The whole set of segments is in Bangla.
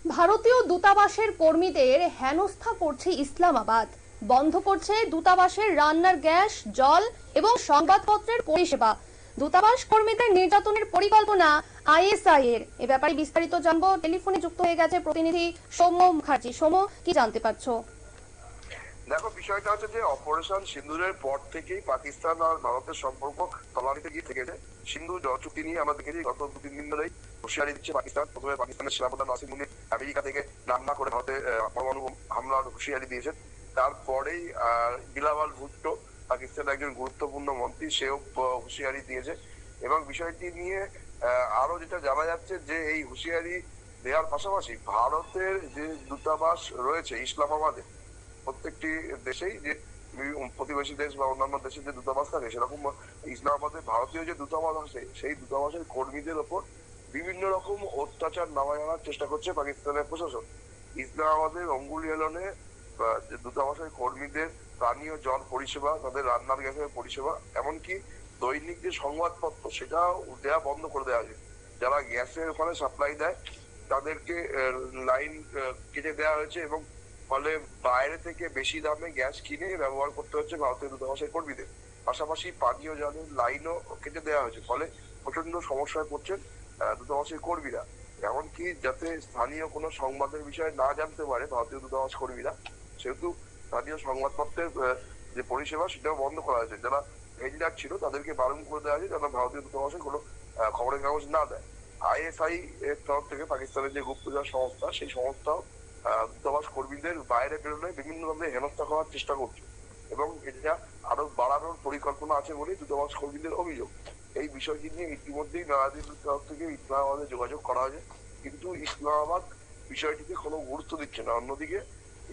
ভারতীয় দূতাবাসের কর্মীদের হেনস্থা করছে ইসলামাবাদ। বন্ধ করছে দূতাবাসের রান্নার গ্যাস, জল এবং সংবাদপত্রের পরিষেবা। দূতাবাস কর্মীদের নির্যাতনের পরিকল্পনা আইএসআই এর। এ ব্যাপারে বিস্তারিত জানবো। টেলিফোনে যুক্ত হয়ে গেছে প্রতিনিধি সৌম্য মুখার্জি। সৌম্য, কি জানতে পারছো? দেখো, বিষয়টা হচ্ছে যে অপারেশন সিন্দুরের পর থেকেই পাকিস্তান আর ভারতের সম্পর্ক তলানিতে গিয়ে থেকেছে। সিন্ধু জল চুক্তি নিয়ে আমরা দেখেছি গত 2-3 দিন ধরেই হুঁশিয়ারি দিচ্ছে পাকিস্তান। প্রথমে পাকিস্তানের সেনাপ্রধান আসিম মুনির আমেরিকা থেকে নাম করে ভারতে পরমাণু হামলার হুঁশিয়ারি দিয়েছেন। তারপরেই বিলাওয়াল ভুট্টো, পাকিস্তানের একজন গুরুত্বপূর্ণ মন্ত্রী, সেও হুঁশিয়ারি দিয়েছে। এবং বিষয়টি নিয়ে আরো যেটা জানা যাচ্ছে যে এই হুঁশিয়ারি দেওয়ার পাশাপাশি ভারতের যে দূতাবাস রয়েছে ইসলামাবাদে, প্রত্যেকটি দেশেই যে প্রতিবেশী দেশ বা অন্যান্য দেশের যে দূতাবাস থাকে, সেরকম ইসলামাবাদে ভারতীয় যে দূতাবাস আছে সেই দূতাবাসের কর্মীদের ওপর বিভিন্ন রকম অত্যাচার নামায় আনার চেষ্টা করছে পাকিস্তানের প্রশাসন। ইসলামাবাদের অঙ্গুলিয়ালনে যে দূতাবাসের কর্মীদের পানীয় জল পরিষেবা, তাদের রান্নার গ্যাসের পরিষেবা, এমনকি দৈনিক যে সংবাদপত্র সেটাও দেওয়া বন্ধ করে দেওয়া হয়েছে। যারা গ্যাসের ওখানে সাপ্লাই দেয় তাদেরকে লাইন কেটে দেওয়া হয়েছে এবং ফলে বাইরে থেকে বেশি দামে গ্যাস কিনে ব্যবহার করতে হচ্ছে ভারতীয় দূতাবাসের কর্মীদের। পাশাপাশি পানীয় জলের লাইনও কেটে দেওয়া হয়েছে, ফলে প্রচন্ড সমস্যায় পড়ছেন দূতাবাসের কর্মীরা। এমনকি যাতে স্থানীয় কোনো সংবাদের বিষয়ে না জানতে পারে ভারতীয় দূতাবাস কর্মীরা, সেহেতু স্থানীয় সংবাদপত্রের যে পরিষেবা সেটাও বন্ধ করা হয়েছে। যারা ভেন্ডার ছিল তাদেরকে বারণ করে দেওয়া হয়েছে যারা ভারতীয় দূতাবাসে কোনো খবরের কাগজ না দেয়। আইএসআই এর তরফ থেকে পাকিস্তানের যে গুপ্তচর সংস্থা, সেই সংস্থাও দূতাবাস কর্মীদের বাইরে বেরোলে বিভিন্ন ভাবে হেনস্থা করার চেষ্টা করছে এবং এটা আরো বাড়ানোর পরিকল্পনা আছে বলেই দূতাবাস কর্মীদের অভিযোগ। এই বিষয়টি নিয়ে ইতিমধ্যেই নয়াদিল্লির তরফ থেকে ইসলামাবাদে যোগাযোগ করা হয়েছে, কিন্তু ইসলামাবাদ বিষয়টিতে কোনো গুরুত্ব দিচ্ছে না। অন্যদিকে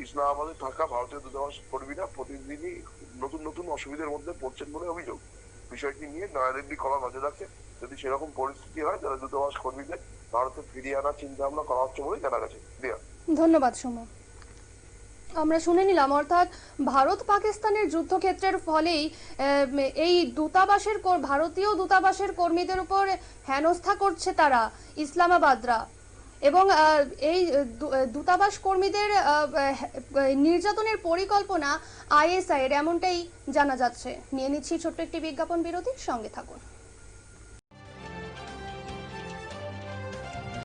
ইসলামাবাদে থাকা ভারতীয় দূতাবাস কর্মীরা প্রতিদিনই নতুন নতুন অসুবিধার মধ্যে পড়ছেন বলে অভিযোগ। বিষয়টি নিয়ে নয়াদিল্লি কড়া নজর রাখছে। যদি সেরকম পরিস্থিতি হয় তাহলে দূতাবাস কর্মীদের ভারতে ফিরিয়ে আনার চিন্তা ভাবনা করা হচ্ছে বলে জানা গেছে। ধন্যবাদ সৌম্য। আমরা শুনে নিলাম, অর্থাৎ ভারত পাকিস্তানের যুদ্ধক্ষেত্রের ফলেই এই দূতাবাসের ভারতীয় দূতাবাসের কর্মীদের উপর হেনস্থা করছে তারা ইসলামাবাদরা, এবং এই দূতাবাস কর্মীদের নির্যাতনের পরিকল্পনা আইএসআই এর, এমনটাই জানা যাচ্ছে। নিয়ে নিচ্ছি ছোট্ট একটি বিজ্ঞাপন বিরতি, সঙ্গে থাকুন।